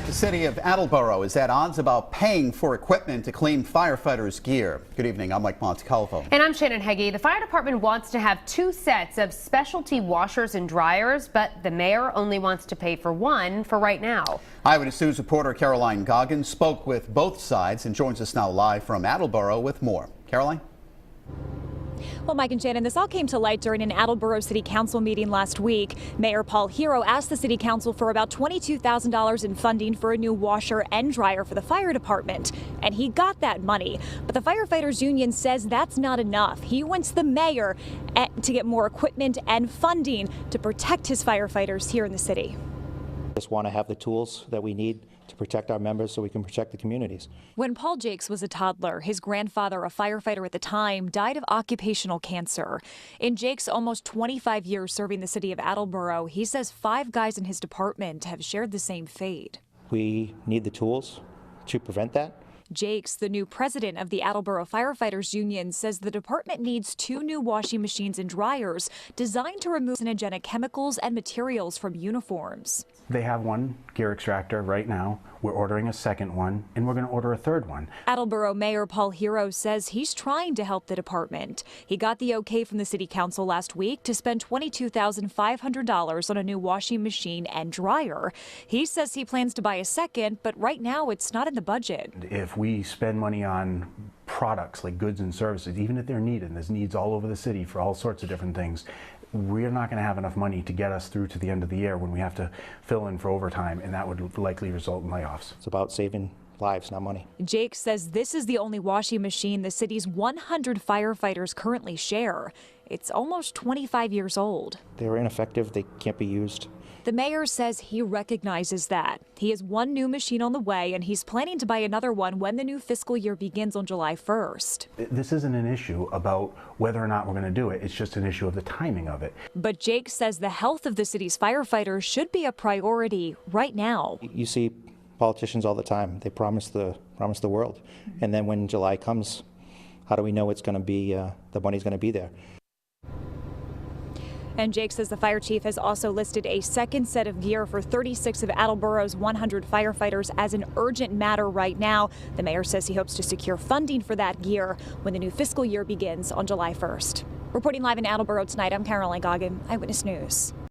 The city of Attleboro is at odds about paying for equipment to clean firefighters' gear. Good evening, I'm Mike Montecalvo. And I'm Shannon Heggie. The fire department wants to have 2 sets of specialty washers and dryers, but the mayor only wants to pay for 1 for right now. Eyewitness News reporter Caroline Goggins spoke with both sides and joins us now live from Attleboro with more. Caroline? Well, Mike and Shannon, this all came to light during an Attleboro City Council meeting last week. Mayor Heroux asked the City Council for about $22,000 in funding for a new washer and dryer for the fire department, and he got that money. But the Firefighters Union says that's not enough. He wants the mayor to get more equipment and funding to protect his firefighters here in the city. Just want to have the tools that we need to protect our members so we can protect the communities. When Paul Jakes was a toddler, his grandfather, a firefighter at the time, died of occupational cancer. In Jakes' almost 25 years serving the city of Attleboro, he says 5 guys in his department have shared the same fate. We need the tools to prevent that. Jakes, the new president of the Attleboro Firefighters Union, says the department needs 2 new washing machines and dryers designed to remove carcinogenic chemicals and materials from uniforms. They have 1 gear extractor right now. We're ordering a second one, and we're going to order a third one. Attleboro Mayor Heroux says he's trying to help the department. He got the okay from the city council last week to spend $22,500 on a new washing machine and dryer. He says he plans to buy a second, but right now it's not in the budget. If we spend money on products like goods and services, even if they're needed, and there's needs all over the city for all sorts of different things, we're not going to have enough money to get us through to the end of the year when we have to fill in for overtime, and that would likely result in layoffs. It's about saving lives, not money. Jake says this is the only washing machine the city's 100 firefighters currently share. It's almost 25 years old. They're ineffective. They can't be used. The mayor says he recognizes that. He has 1 new machine on the way, and he's planning to buy another one when the new fiscal year begins on July 1st. This isn't an issue about whether or not we're going to do it. It's just an issue of the timing of it. But Jake says the health of the city's firefighters should be a priority right now. You see politicians all the time. They promise the world. And then when July comes, how do we know it's going to be, the money's going to be there? And Jake says the fire chief has also listed a second set of gear for 36 of Attleboro's 100 firefighters as an urgent matter right now. The mayor says he hopes to secure funding for that gear when the new fiscal year begins on July 1st. Reporting live in Attleboro tonight, I'm Caroline Goggin, Eyewitness News.